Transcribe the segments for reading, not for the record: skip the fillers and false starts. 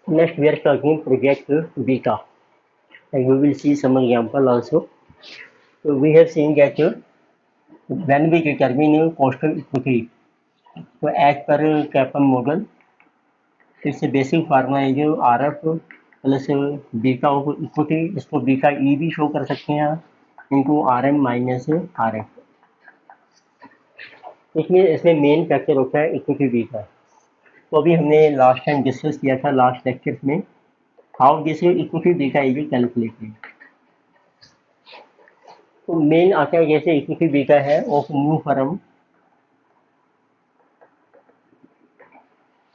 Next, we are talking project beta, and we will see some example also. So we have seen that when we determine constant equity, so as per CAPM model, its basic formula है जो RF plus beta of equity, इसको beta ई भी show कर सकते हैं आप into RM minus RF। इसमें इसमें मेन फैक्टर होता है इक्विटी बीटा। तो अभी हमने लास्ट टाइम डिस्कस किया था लास्ट लेक्चर में how this equity beta is calculated. तो मेन आता है जैसे इक्विटी बीटा है ऑफ न्यू फर्म।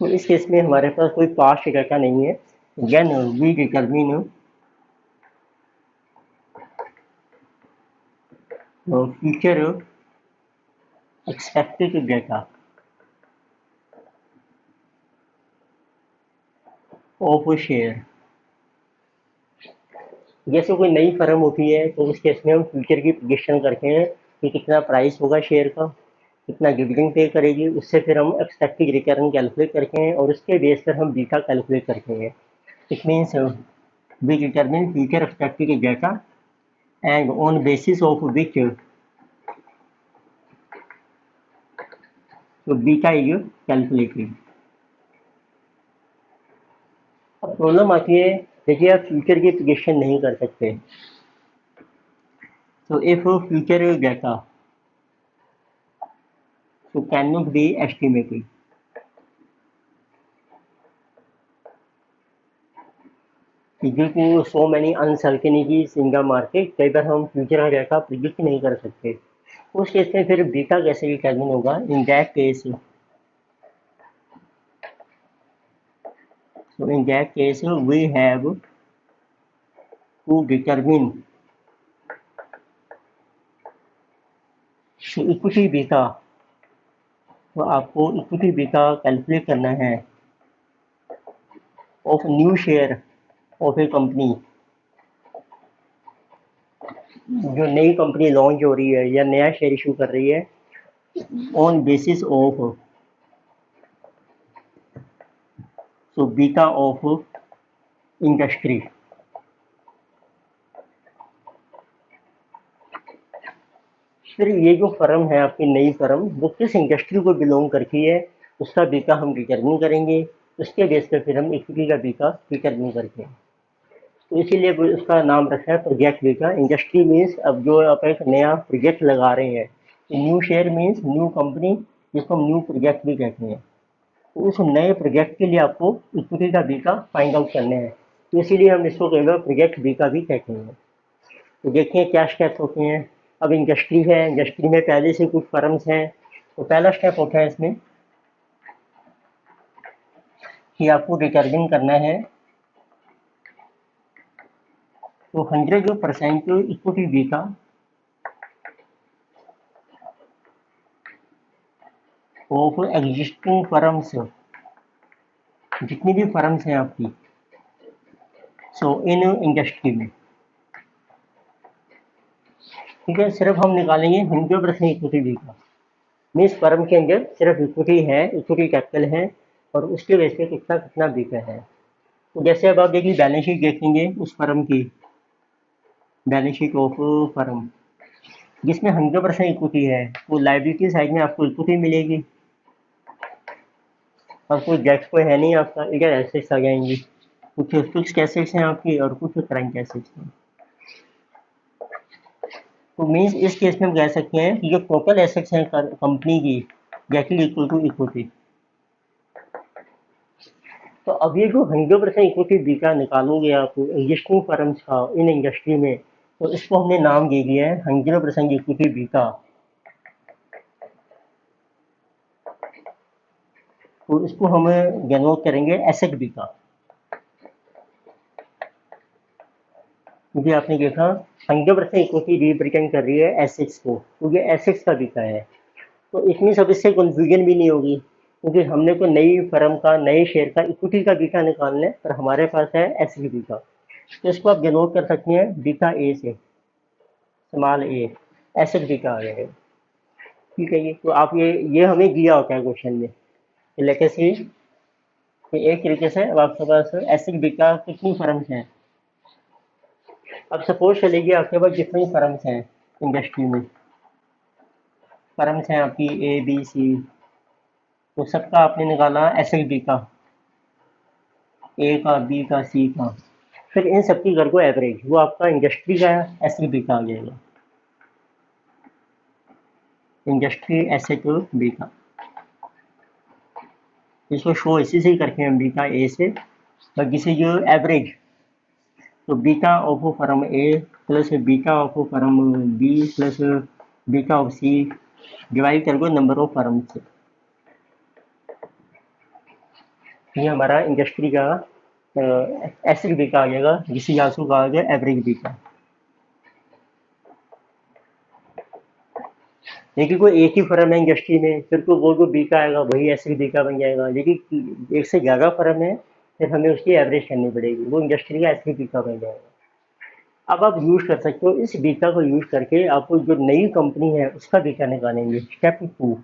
तो इस केस में हमारे पास कोई पास्ट डाटा नहीं है। When we determine future expected data of share. जैसे कोई नई फर्म होती है तो उस केस में हम फ्यूचर की प्रिडिक्शन करते हैं कि कितना प्राइस होगा शेयर का, कितना डिविडेंड पे करेगी, उससे फिर हम एक्सपेक्टेड रिटर्न कैलकुलेट करते हैं और उसके बेस पर हम बीटा कैलकुलेट करते हैं। It means we determine future expected data and on basis of which beta is calculated। अब प्रॉब्लम आती है, देखिए आप फ्यूचर की प्रिडिक्शन नहीं कर सकते। so if future data so cannot be estimated। due to so many uncertainties in the market, कई बार हम फ्यूचर का डाटा प्रिडिक्ट नहीं कर सकते। उस केस में फिर बीटा कैसे डिटरमिन होगा? In that case so in that case we have to determine equity beta. तो आपको इक्विटी बीटा कैलकुलेट करना है of new share of A company. जो नई कंपनी लॉन्च हो रही है या नया शेयर इशू कर रही है on basis of so beta of industry. फिर ये जो फर्म है आपकी नई फर्म वो किस इंडस्ट्री को बिलोंग करती है उसका बीटा हम डिटरमिन करेंगे। उसके बेस पर फिर हम इक्विटी का बीटा डिटरमिन करते हैं। तो इसीलिए उसका नाम रखा है प्रोजेक्ट बीटा। इंडस्ट्री मीन्स अब जो आप एक नया प्रोजेक्ट लगा रहे हैं, new share means new company, जिसको हम न्यू प्रोजेक्ट भी कहते हैं। तो उस नए प्रोजेक्ट के लिए आपको इक्विटी का बीटा फाइंड आउट करना है। तो इसीलिए हम इसको कई बार प्रोजेक्ट बीटा भी कहते हैं। तो देखिए क्या स्टेप्स होते हैं। अब इंडस्ट्री है, इंडस्ट्री में पहले से कुछ फर्म्स हैं। तो पहला स्टेप होता है इसमें कि आपको डिटरमिन करना है तो 100% equity beta of existing firms, जितनी भी फर्म्स हैं आपकी सो इन इंडस्ट्री में। ठीक है, सिर्फ हम निकालेंगे 100% इक्विटी बीटा। मीन्स फर्म के अंदर सिर्फ इक्विटी है, इक्विटी कैपिटल है और उसके वजह से कितना कितना बीटा है। तो जैसे अब आप देखिए बैलेंस शीट देखेंगे उस फर्म की, बैलेंस शीट ऑफ फर्म जिसमें 100% इक्विटी है, तो लाइबिलिटी साइड में आपको इक्विटी मिलेगी और कोई डेट कोई है नहीं आपका, इधर एसेट्स आ जाएंगी। कुछ फिक्स्ड एसेट्स हैं आपकी और कुछ करंट एसेट्स हैं। तो मीन्स इस केस में हम कह सकते हैं कि जो टोटल एसेट्स हैं कंपनी की that is equal to equity. तो अब ये जो 100% इक्विटी बीटा निकालोगे आप एग्जिस्टिंग फर्म्स का इन इंडस्ट्री में, तो इसको हमने नाम दे दिया है 100% इक्विटी बीटा। तो इसको हम डिनोट करेंगे एसेट बीटा। क्योंकि आपने देखा 100% इक्विटी रिप्रेजेंट कर रही है एसेट्स को, तो ये एसेट्स का बीटा है। तो इसमें सब इससे कंफ्यूजन भी नहीं होगी क्योंकि हमने को नई फर्म का नए शेयर का इक्विटी का बीटा निकालना है पर हमारे पास है एसेट बीटा। तो इसको आप डिनोट कर सकते हैं बीटा ए से, स्मॉल ए, एसेट बीटा आ जाएगा। ठीक है, ये तो आप ये हमें दिया होता है क्वेश्चन में। लेट अस सी कि एक तरीके से अब आपके पास एसिड बीटा कितनी फर्म्स हैं। अब सपोज चलेगी आपके पास जितनी फर्म्स हैं इंडस्ट्री में, फर्म्स हैं आपकी ए बी सी, तो सबका आपने निकाला एसिड बीटा, ए का बी का सी का, फिर इन सबकी कर को एवरेज, वो आपका इंडस्ट्री का एसिड बीटा आ जाएगा, इंडस्ट्री एसिड बीटा। इसको शो इसी से ही करके हम बीटा ए से, but this is your average, तो beta of firm A plus beta of firm B plus beta of C divide कर दो नंबर ऑफ फर्म से, ये हमारा इंडस्ट्री का एसिड बीटा आ जाएगा, जिसे आंसू कहा गया एवरेज बीटा। लेकिन कोई एक ही फर्म है इंडस्ट्री में, फिर तो वो जो बीटा आएगा वही एसिड बीटा बन जाएगा, लेकिन एक से ज़्यादा फर्म है फिर हमें उसकी एवरेज करनी पड़ेगी, वो इंडस्ट्री का एसिड बीटा बन जाएगा। अब आप यूज कर सकते हो इस बीटा को यूज करके, आपको जो नई कंपनी है उसका बीटा निकालेंगे। Step 2,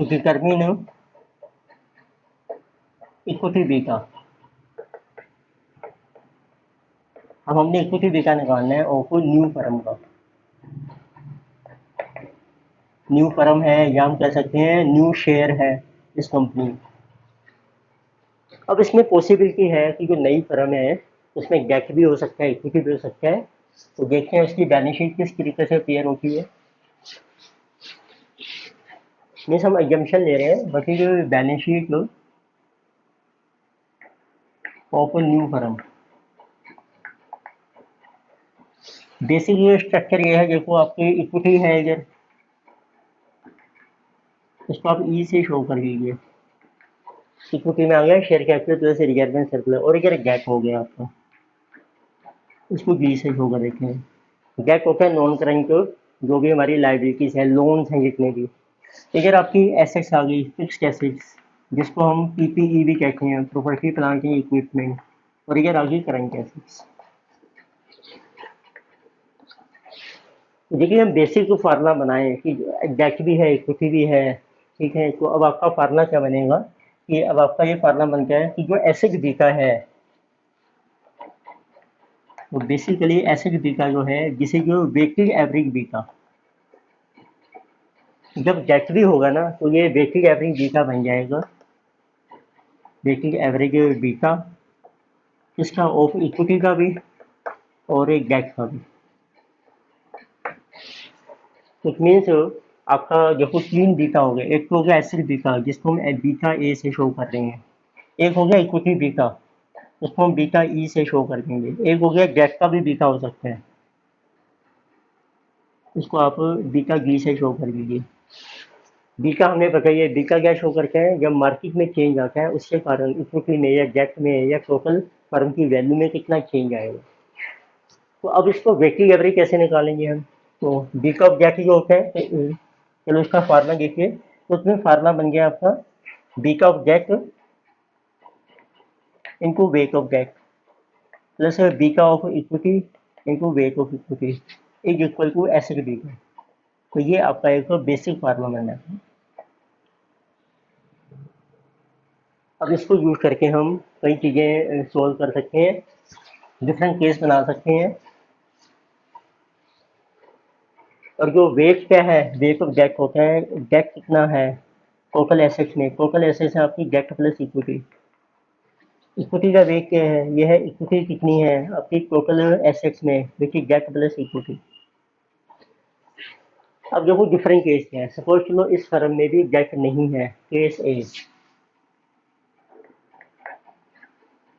determine equity beta. अब हमने इक्विटी बीटा निकालना है और कोई न्यू फर्म का, न्यू फर्म है या हम कह सकते हैं न्यू शेयर है इस कंपनी। अब इसमें पॉसिबिलिटी है कि जो नई फर्म है उसमें डेट भी हो सकता है, इक्विटी भी हो सकता है, तो देखते हैं उसकी बैलेंस शीट किस तरीके से पेयर होती है। मीन्स हम एग्जम्पशन ले रहे हैं, बट जो balance sheet of new firm, basic ये स्ट्रक्चर ये है, देखो आपकी इक्विटी है इधर, इसको आप ई से शो कर दीजिए, इक्विटी में आ गया share capital plus reserve circular, और इधर गैप हो गया आपका, इसको बी से शो कर देते हैं। गैप होता है नॉन करंट जो भी हमारी लाइबिलिटीज है, लोन्स हैं जितने भी। इधर आपकी एसेट्स आ गई, फिक्स्ड एसेट्स, जिसको हम पीपीई भी कहते हैं, प्रॉपर्टी प्लांट एंड इक्विपमेंट, और इधर आ गई करंट एसेट्स। देखिए हम बेसिक जो फार्मूला बनाए कि डेट भी है इक्विटी भी है, ठीक है, तो अब आपका फार्मूला क्या बनेगा कि अब आपका ये फार्मूला बन गया है कि जो एसिड बीटा है, तो बेसिकली एसिड बीटा जो है, जिसे जो वेटेड एवरेज बीटा, जब डेट भी होगा ना तो ये वेटेड एवरेज बीटा बन जाएगा, वेटेड एवरेज बीटा इसका ऑफ इक्विटी का भी और एक डेट का भी। इट मीन्स आपका देखो 3 बीटा हो गया, एक तो हो गया एसिड बीटा जिसको हम बीटा ए से शो कर रहे हैं, एक हो गया इक्विटी बीटा उसको हम बीटा ई से शो कर देंगे, एक हो गया डेट का भी बीटा हो सकता है, इसको आप बीटा गी से शो कर दीजिए। बीटा हमने बताइए बीटा क्या शो करता है, जब मार्केट में चेंज आता है उसके कारण इक्विटी में या डेट में या टोटल फर्म की वैल्यू में कितना चेंज आएगा। तो अब इसको वेटेड एवरेज कैसे निकालेंगे हम, तो बीटा ऑफ डेट जो होता है, चलो इसका फार्मूला देखिए, तो उसमें फार्मूला बन गया आपका beta of debt into weight of debt plus beta of equity into weight of equity is equal to asset beta. तो ये आपका एक बेसिक फार्मूला बन जाता है। अब इसको यूज करके हम कई चीज़ें सॉल्व कर सकते हैं, डिफरेंट केस बना सकते हैं। और जो वेट क्या है, वेट ऑफ डेट होता है, डेट कितना है टोटल एसेट्स में, टोटल एसेट्स है आपकी डेट प्लस इक्विटी, इक्विटी का वेट क्या है, ये है इक्विटी कितनी है आपकी टोटल एसेट्स में, देखिए डेट प्लस इक्विटी। अब देखो डिफरेंट केस क्या है, सपोज चलो इस फर्म में भी डेट नहीं है, केस ए,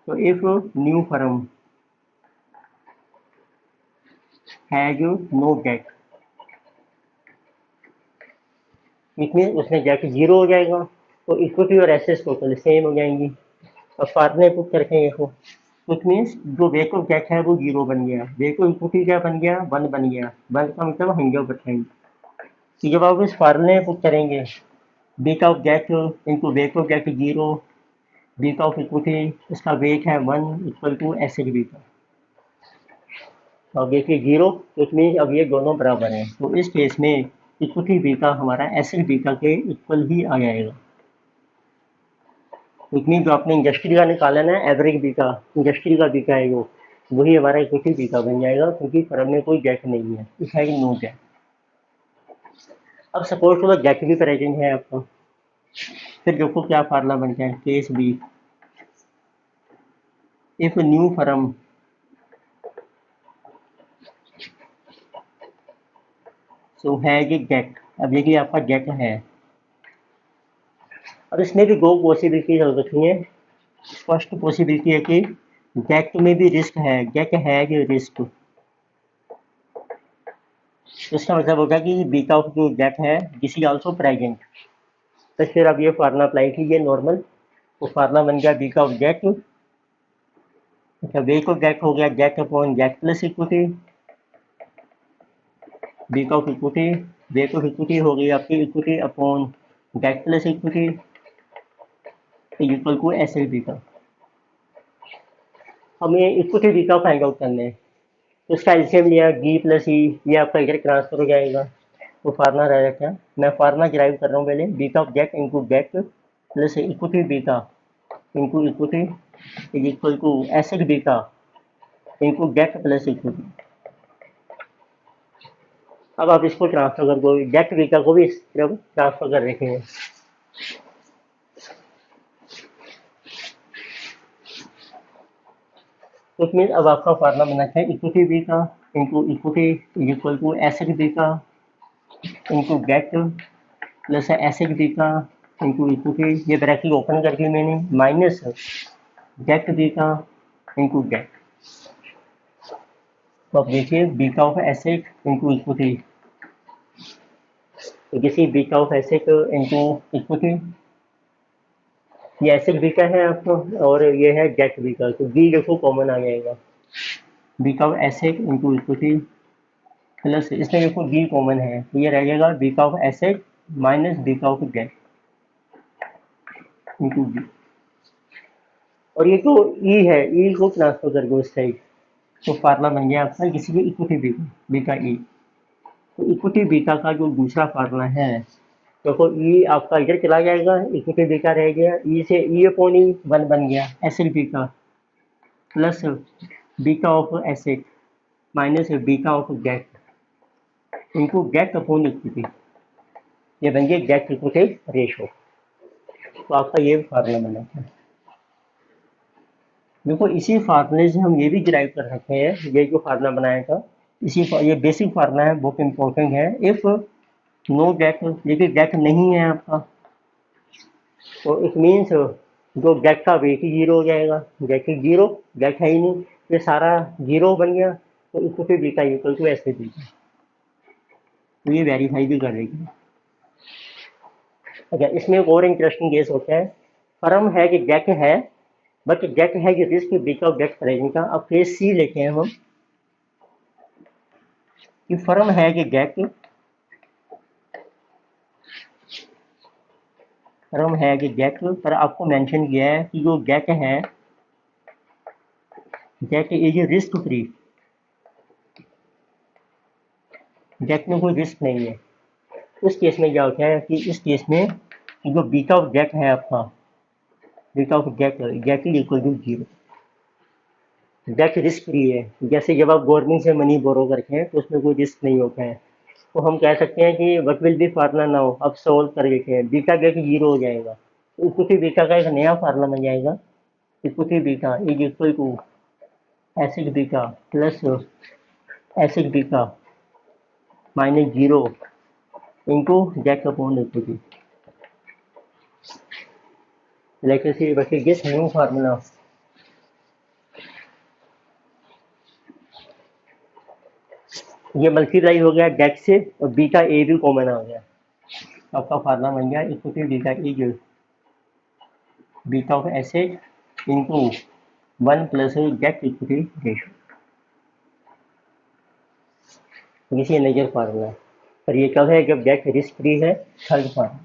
तो if new firm has no debt, इसमें उसमें डेट जीरो हो जाएगा, तो इक्विटी और एसेट्स टोटल सेम हो जाएंगी। अब फार्मूले पुट करके देखो, कुछ मीन्स जो वेट ऑफ डेट है वो जीरो बन गया, वेट ऑफ इक्विटी क्या बन गया, 1 बन गया, 1 का मतलब 100%। तो जब आप इस फार्मूले पुट करेंगे beta of debt into weight of debt zero, beta of equity इसका वेट है 1 इक्वल टू एसिड बीटा, अब देखिए जीरो, तो मीन्स अब ये दोनों बराबर हैं, तो इस केस में इक्विटी बीटा हमारा एसेट बीटा के इक्वल ही आ जाएगा। इतनी जो आपने इंडस्ट्री का निकाला ना एवरेज बीटा, इंडस्ट्री का बीटा है वो, वही हमारा इक्विटी बीटा बन जाएगा, क्योंकि फर्म में कोई गैप नहीं है, इस है नो गैप। अब सपोज तो गैप भी प्रेजेंट है आपका, फिर देखो क्या फार्मूला बनता है। Case B, if new firm so है ये गेट, अब देखिए आपका गेट है। अब इसमें भी दो पॉसिबिलिटी हो सकती है। फर्स्ट पॉसिबिलिटी है कि गेट में भी रिस्क है, गेट है कि रिस्क, इसका मतलब होगा कि बीटा ऑफ जो गेट है दिस इज आल्सो प्रेजेंट। तो फिर अब ये फार्मूला अप्लाई कीजिए नॉर्मल, तो फार्मूला बन गया बीटा ऑफ गेट, अच्छा बीटा ऑफ गेट हो गया debt upon debt plus equity, beta of equity, beta of equity हो गई आपकी equity upon debt plus equity equal to asset beta. हमें इक्विटी बीटा फाइंड आउट करना है, तो इसका एलसीएम लिया डी प्लस ई, ये आपका इधर ट्रांसफर हो जाएगा, तो फार्मूला रह जाता है। मैं फार्मूला ड्राइव कर रहा हूँ पहले, beta of debt into debt plus equity beta into equity is equal to asset beta into debt plus equity. अब आप इसको ट्रांसफर कर दो, गेट बीटा को भी इस तरफ ट्रांसफर कर रखे हैं। तो मीन अब आपका फार्मूला बना है equity beta into equity is equal to asset beta into debt plus asset beta into equity, ये ब्रैकेट ओपन करके मैंने minus debt beta into debt. तो अब देखिए beta of asset into equity, तो किसी beta of asset into equity, ये asset beta है आपको और ये है गेट बीटा, तो बी देखो कॉमन आ जाएगा, beta of asset into equity plus इसमें देखो बी कॉमन है, तो ये रह जाएगा beta of asset minus beta of debt into B. और ये तो ई है, ई को ट्रांसफर कर दो इस साइड, तो फार्मूला बन गया आपका किसी भी इक्विटी बीटा बीटा ई। तो इक्विटी बीटा का जो दूसरा फार्मूला है, देखो ई आपका इधर चला जाएगा, इक्विटी बीटा रह गया, ई से ई अपॉन ई वन बन गया asset beta plus beta of asset minus beta of debt into debt upon equity, ये बन गया गेट इक्विटी रेशो। तो आपका ये फार्मूला बना है। देखो इसी फार्मूले से हम ये भी डिराइव कर सकते हैं, ये जो फार्मूला बनाया था इसी ये बेसिक फार्मूला है, बहुत इंपॉर्टेंट है। इफ नो गेट, ये गेट नहीं है आपका, तो इट मीन्स जो गेट का वेट ही जीरो हो जाएगा, गेट जीरो, गेट है ही नहीं, ये सारा जीरो बन गया, तो इक्विटी बीटा इक्वल टू ऐसे बीटा, तो ये वेरीफाई भी कर देगी। अच्छा इसमें एक और इंटरेस्टिंग केस होता है, फर्म है कि गेट है, बट गेट है कि रिस्क बीटा ऑफ गेट करेंगे का। अब केस सी लेते हैं हम, कि फर्म है कि गेट, फर्म है कि गेट, पर आपको मेंशन किया है कि जो गेट है, debt is risk free, debt में कोई रिस्क नहीं है। उस केस में क्या होता है कि इस केस में जो बीटा ऑफ गेट है आपका, beta of debt, debt is equal to zero, debt risk free है। जैसे जब आप गवर्नमेंट से मनी बोरो करते हैं तो उसमें कोई रिस्क नहीं होता है, तो हम कह सकते हैं कि what will be formula now, अब सोल्व कर देते हैं, बीटा गेट जीरो हो जाएगा, इक्विटी बीटा का एक नया फार्मूला बन जाएगा, equity beta is equal to asset beta plus asset beta minus zero into debt upon equity. लेकिन सी वैसे दिस न्यू फार्मूला, ये मल्टीप्लाई हो गया गेट से और बीटा ए भी कॉमन आ गया, आपका फार्मूला बन गया equity beta is beta of asset into one plus debt equity ratio, इसी नजर फार्मूला। और ये कब है, जब गेट रिस्क फ्री है, थर्ड फार्मूला।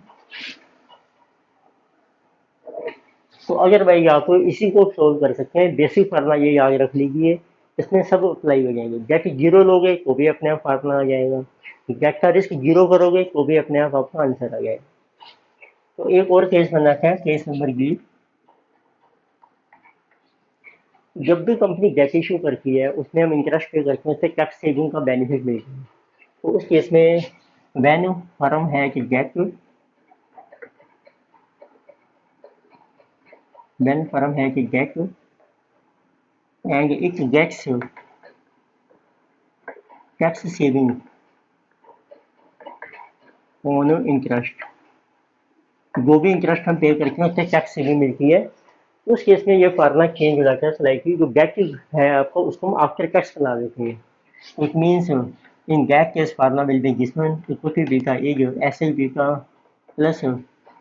तो अगर भाई आप इसी को सोल्व कर सकते हैं, बेसिक फार्मूला ये याद रख लीजिए, इसमें सब अप्लाई हो जाएंगे। गेट जीरो लोगे तो भी अपने आप फार्मूला आ जाएगा, गेट का रिस्क जीरो करोगे तो भी अपने आप आपका आंसर आ जाएगा। तो एक और केस बनाते हैं, केस नंबर बी। जब भी कंपनी डेट इशू करती है उसमें हम इंटरेस्ट पे करते हैं, उससे टैक्स सेविंग का बेनिफिट मिलता है। तो उस केस में वैन फर्म है कि गेट, वैन फर्म है कि debt and it gets tax saving on interest, जो भी इंटरेस्ट हम पे करते हैं उससे टैक्स सेविंग मिलती है। उस केस में ये फार्मूला चेंज हो जाता है स्लाइटली, जो गेट है आपको उसको हम आफ्टर टैक्स बना देते हैं। It means in debt case formula will be given equity beta is asset beta plus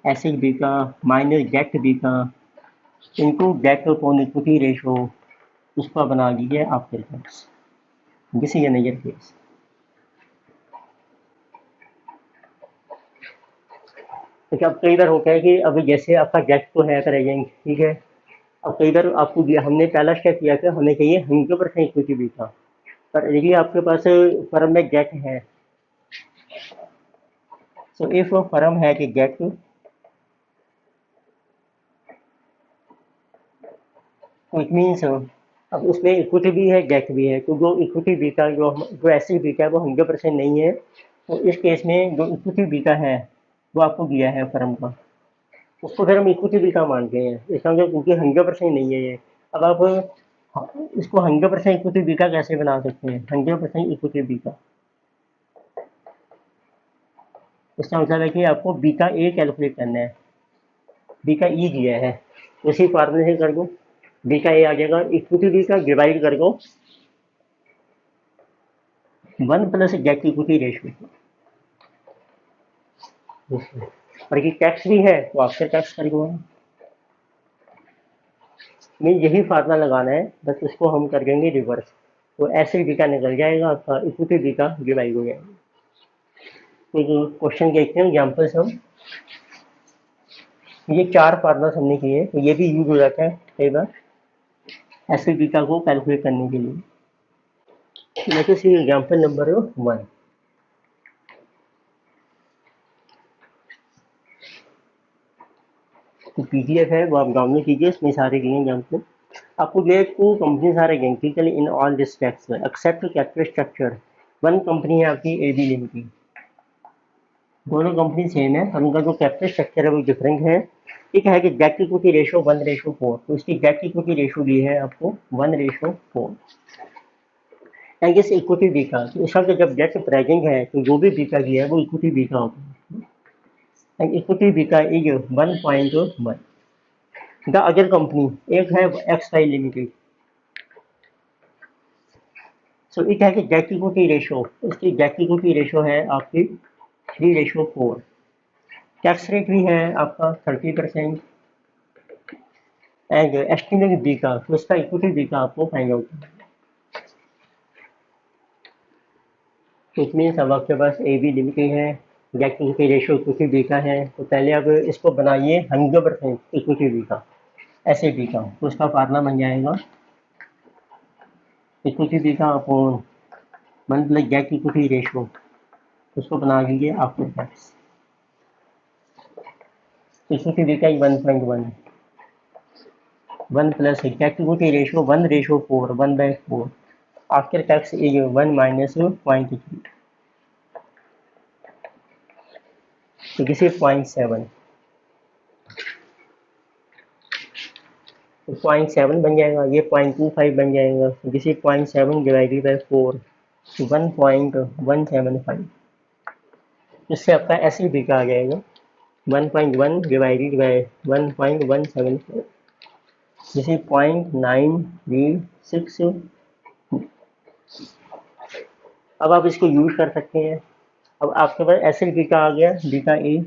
asset beta minus debt beta into debt upon equity ratio, उसका बना दीजिए after tax. This is another case. देखिए अब कई बार होता है कि अब जैसे आपका गेट तो है करेंगे, ठीक है। अब कई बार आपको हमने पहला स्टेप किया था, हमें चाहिए 100% इक्विटी बीटा, पर यदि आपके पास फर्म में गेट है, सो इफ फर्म है कि गेट, इट मीन्स अब उसमें इक्विटी भी है गेट भी है, तो जो इक्विटी बीटा जो एसेट बीटा है वो 100% नहीं है। तो इस केस में जो इक्विटी बीटा है वो आपको दिया है फर्म का, उसको फिर हम इक्विटी बीटा मानते हैं, इसका मतलब क्योंकि 100% नहीं है ये। अब आप इसको 100% इक्विटी बीटा कैसे बना सकते हैं? 100% इक्विटी बीटा, इसका मतलब है कि आपको बीटा ए कैलकुलेट करना है, बीटा ई दिया है, उसी फार्मूले से कर दो, बीटा ए आ जाएगा, इक्विटी बीटा डिवाइड कर दो 1 प्लस डेट इक्विटी रेशियो, और ये टैक्स भी है तो आफ्टर टैक्स कर दो। नहीं, यही फार्मूला लगाना है, बस इसको हम कर देंगे रिवर्स, तो ऐसे बीटा निकल जाएगा आपका, इक्विटी बीटा डिवाइड हो जाएगा। तो क्वेश्चन देखते हैं एग्जाम्पल्स हम। ये 4 फार्मूला हमने किए, तो ये भी यूज हो जाता है कई बार ऐसे बीटा को कैलकुलेट करने के लिए। Late us see example number 1। तो पीडीएफ है वो आप डाउनलोड कीजिए, इसमें सारे दिए एग्जाम्पल। आपको ये 2 कंपनीज आ रही हैं in all respects except capital structure. 1 company है आपकी एबी लिमिटेड, दोनों कंपनी सेम है, उनका जो कैपिटल स्ट्रक्चर है वो डिफरेंट है। एक है कि डेट इक्विटी रेशो 1:4, तो इसकी डेट इक्विटी रेशो दी है आपको 1:4। एंड इस इक्विटी बीटा, तो इसका जब डेट प्रेजेंट है तो जो भी बीटा दिया है वो इक्विटी बीटा होता है, and equity beta is 1.1। The other company, एक है X Y limited, so it है कि डेट इक्विटी रेशो, इसकी डेट इक्विटी रेशो है आपकी 3:4। टैक्स रेट भी है आपका 30%, एंड एस्टिमेट बीटा, तो इसका इक्विटी बीटा आपको फाइंड आउट करना है। इट मीन्स अब आपके पास ए बी लिमिटेड है, date equity ratio equity beta है, तो पहले अब इसको बनाइए 100% इक्विटी बीटा, ऐसे बीटा, तो उसका फार्मूला बन जाएगा equity beta upon 1 plus debt equity ratio, उसको बना दीजिए after tax. Equity beta 1.1, 1 plus debt equity ratio 1:4, 1/4, after tax is 1 minus 0.3, तो किसी 0.7, तो 0.7 बन जाएगा, ये 0.25 बन जाएगा, तो किसी 0.7 डिवाइडेड बाई 4, 1.175, इससे आपका ऐसे बीटा आ जाएगा 1.1 डिवाइडेड बाई 1.175, जिसे 0.936। अब आप इसको यूज कर सकते हैं। अब आपके पास ऐसे बीटा आ गया, बीटा ए,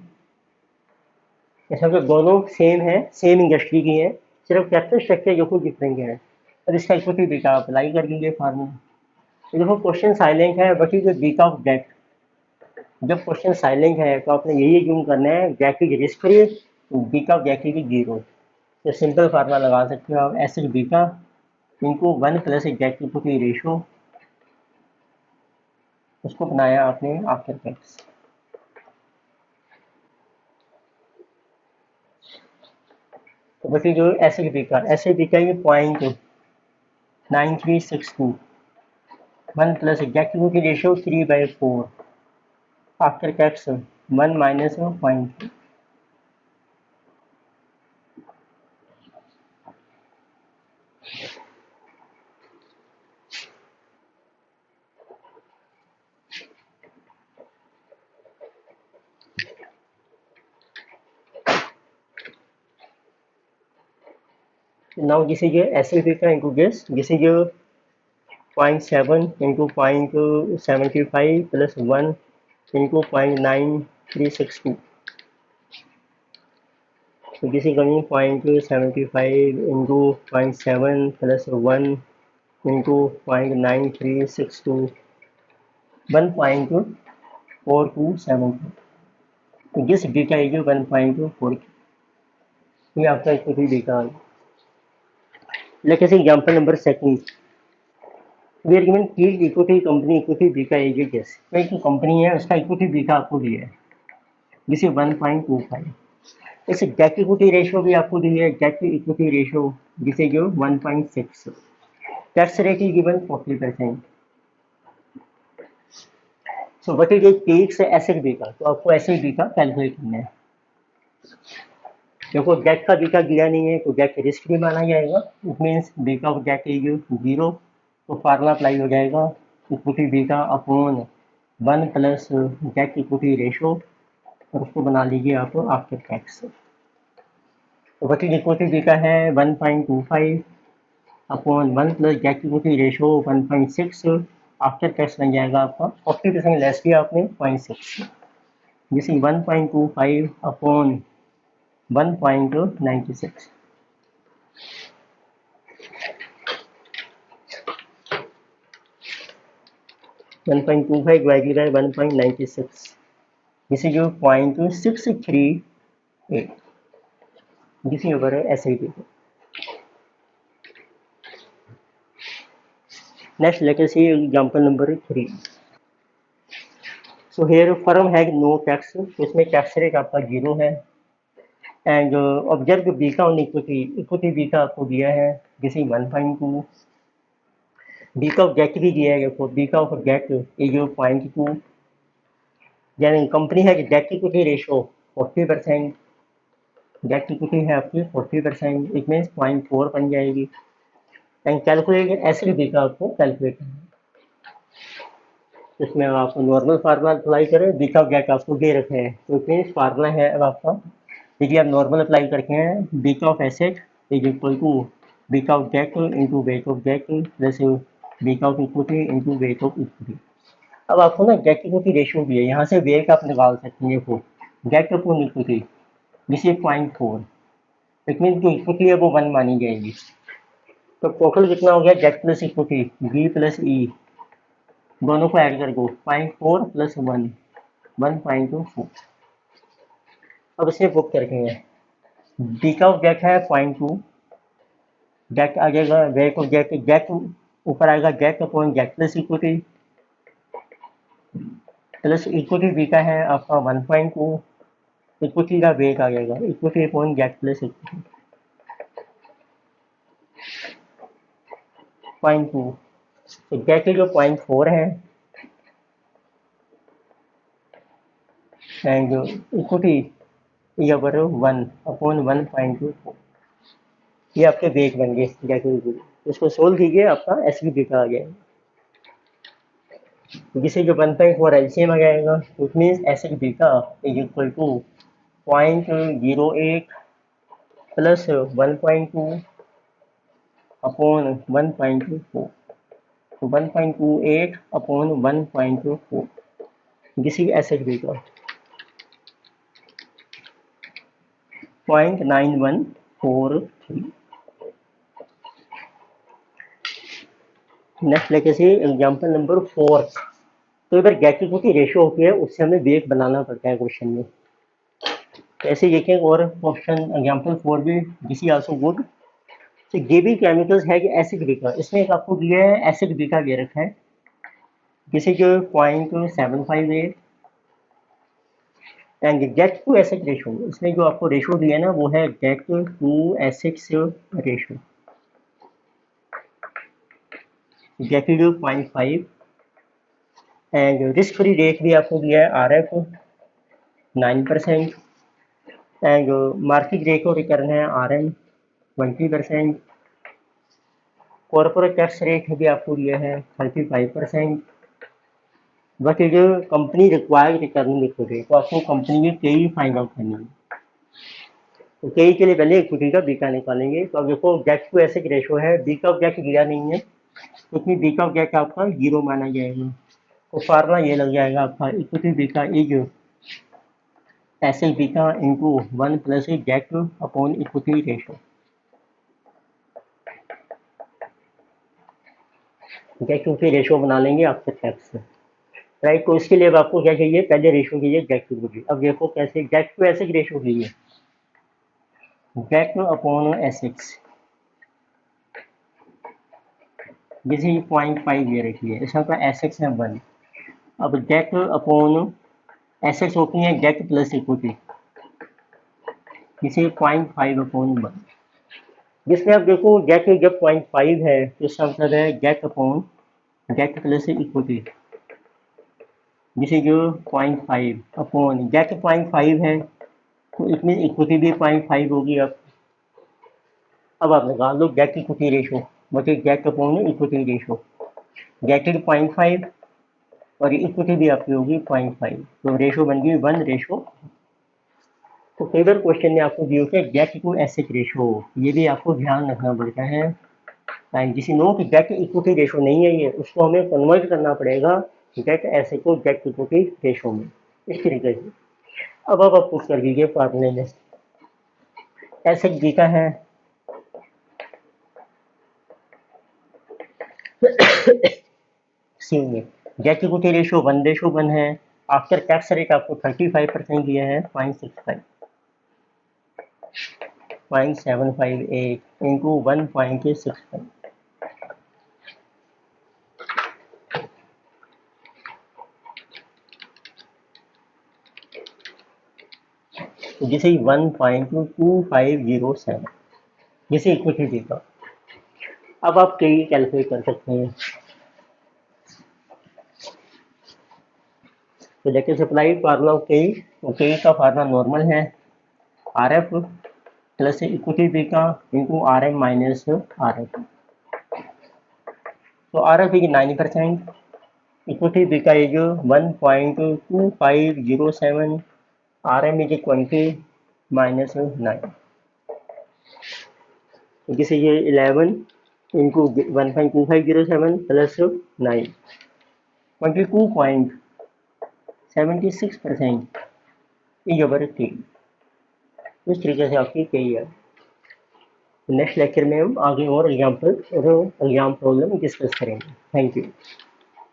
ऐसा कि दोनों सेम है, सेम इंडस्ट्री की है, सिर्फ कैपिटल स्ट्रक्चर जो कुछ डिफरेंट है। अब इसका इक्विटी बीटा अप्लाई कर दीजिए फार्मूला। देखो क्वेश्चन साइलेंट है, but is beta of debt. जब क्वेश्चन साइलेंट है तो आपने यही जूम करना है, डेट की risk free, beta of debt की 0, तो सिंपल फार्मूला लगा सकते हो आप, एसिड बीटा इनको 1 प्लस डेट इक्विटी रेशो, उसको बनाया आपने आफ्टर टैक्स। तो बच्चे जो ऐसे बिका ये 0.9362, 1 plus debt equity ratio 3/4, after tax 1 minus 0.2। Now this is S L B का into this is 0.7 into 0.75 plus 1 into 0.9362। So this is coming 0.75 into 0.7 plus 1 into 0.9362, 1.4272। तो जिस बीटा है 1.4, ये आपका इक्विटी बीटा है। Let's say example number second, we are given की equity company equity beta है जैसे कोई जो कंपनी है उसका इक्विटी बीटा आपको दिया है जिसे 1.25। इस डेट इक्विटी रेशियो भी आपको दी है, डेट इक्विटी रेशियो जिसे जो 1.6। Tax rate is given 40%। So what is tax asset beta, तो आपको एसेट बीटा कैलकुलेट करना है। देखो डेट का बीटा दिया नहीं है तो डेट रिस्क भी माना जाएगा, it means beta of debt is 0। तो फार्मूला अप्लाई हो जाएगा equity beta upon 1 plus debt equity ratio, और उसको बना लीजिए आप आफ्टर टैक्स। तो व्हाट इज इक्विटी बीटा है 1.25 upon 1 plus debt equity ratio 1.6, after tax बन जाएगा आपका 40% लेस किया आपने 0.6, जिसे 1.25 upon 1.96। One point two five divided by 1.96, this is 0.638, this is over SIP. Next let us see example number 3। So here firm has no tax, तो इसमें tax rate आपका 0 है। And observe beta on equity, equity beta आपको दिया है जिसे 1.2, beta of date भी दिया है, बीटा ऑफ डेट इज 0.2, यानी कंपनी है कि debt equity ratio 40%, debt equity है आपकी 40%, इट मीन्स 0.4 बन जाएगी। एंड कैलकुलेट एसिड बीटा आपको कैलकुलेट करना है, इसमें आप नॉर्मल फार्मूला अप्लाई करें, बीटा ऑफ डेट आपको दे रखे हैं, तो इट मीन्स फार्मूला है अब आपका, देखिए आप नॉर्मल अप्लाई करके हैं, beta of asset is equal to beta of debt into weight of debt plus beta of equity into weight of equity. अब आपको ना डेट इक्विटी रेशियो भी है, यहाँ से वेट आप निकाल सकते हैं, देखो debt upon equity this is 0.4, it mean जो इक्विटी है वो 1 मानी जाएगी। तो टोटल कितना हो गया debt plus equity B plus E, दोनों को ऐड कर दो 0.4 प्लस 1, 1.24। अब इसे बुक करके हैं, बीटा ऑफ डेट है 0.2, डेट आ जाएगा वेट ऑफ डेट, डेट ऊपर आएगा debt upon debt plus equity, plus equity beta है आपका 1.2, इक्विटी का वेट आ जाएगा equity upon debt plus equity 0.2, तो डेट जो 0.4 है एंड इक्विटी ये पर 1 अपॉन 1.24, ये आपके वेट बन गए डेट इक्विटी। इसको सोल्व कीजिए, आपका एस बी बीटा आ जाएगा, जिसे जो 1.4 एलसीएम आ जाएगा, it means asset beta is equal to 0.08 plus 1.2 upon 1.24, तो 1.28 upon 1.24, this is asset beta 0.9143। Next लेके से एग्जांपल नंबर 4। तो इधर डेट इक्विटी रेशियो होती है, उससे हमें वेट बनाना पड़ता है क्वेश्चन में। ऐसे देखें और क्वेश्चन एग्जांपल 4 भी दिस इज आल्सो गुड। तो ये भी केमिकल्स है कि एसिड बीका, इसमें एक आपको दिया है एसिड बीका दे रखा है, जिसे जो 0.758 and debt to asset ratio, इसमें जो आपको रेशो दिया है ना वो है debt to asset ratio, debt to 0.5 and risk free rate भी आपको दिया है RF 9% एंड मार्केट रेट को रिटर्न है RM 20%, कॉर्पोरेट टैक्स रेट भी आपको दिया है 35%, बट ये जो कंपनी रिक्वायर्ड रिटर्न लिखोगे तो आपको कंपनी में कई फाइंड आउट करनी है, तो कई के लिए पहले इक्विटी का बीका निकालेंगे। तो अब देखो गेट टू एसिड रेशो है, बीका ऑफ गेट दिया नहीं है क्योंकि बीका ऑफ गेट आपका 0 माना जाएगा, तो फार्मूला ये लग जाएगा आपका equity beta is asset beta into 1 plus debt upon equity ratio. Debt to की रेशो बना लेंगे आपके टैक्स से, राइट। तो इसके लिए अब आपको क्या चाहिए, पहले रेशो कीजिए गेट टू की। अब देखो कैसे गेट टू एसिड रेशो कीजिए, गेट अपॉन एसिड्स, जैसे 0.5 ये रखिए, इसका का एसिड्स है 1। अब गेट अपॉन एसिड्स होती है गेट प्लस इक्विटी, जैसे 0.5 अपॉन 1, जिसमें अब देखो गेट जब 0.5 है तो इसका मतलब है debt upon debt plus equity, जिसे जो 0.5 अपॉन गेट 0.5 है तो इसमें इक्विटी भी 0.5 होगी। अब आप निकाल दो गेट इक्विटी रेशो, मतलब debt upon equity ratio, debt 0.5 और इक्विटी भी आपकी होगी 0.5, तो रेशो बन गई 1:। तो कई बार क्वेश्चन में आपको दिया होता है गेट टू एसिड रेशो, ये भी आपको ध्यान रखना पड़ता है। एंड जिसे नो कि गेट इक्विटी रेशो नहीं है ये, उसको हमें कन्वर्ट करना पड़ेगा गेट एसिड को गेट इक्विटी रेशो में, इस तरीके से। अब आप पुट कर दीजिए फार्मूले में, एसिड बी का है सी में, गेट इक्विटी रेशो 1:1 है, आफ्टर टैक्स रेट आपको 35% दिया है 0.65 0.758 इंटू 1.65, जिसे 1.2507, जिसे इक्विटी देगा। अब आप कई कैलकुलेट कर सकते हैं, तो इलेक्ट्रिक सप्लाई फार्मूला कई, तो कई का फार्मूला नॉर्मल है RF प्लस इक्विटी बी का इंटू RM माइनस RF, तो RF इज 9%, इक्विटी बी का इज 1.2507, RM इज 20 माइनस 9, जिसे ये 11 into 1.2507 plus 9, 22.76% is over T. इस तरीके से आपकी कही है। नेक्स्ट लेक्चर में हम आगे और एग्जाम्पल और एग्जाम प्रॉब्लम डिस्कस करेंगे। Thank you.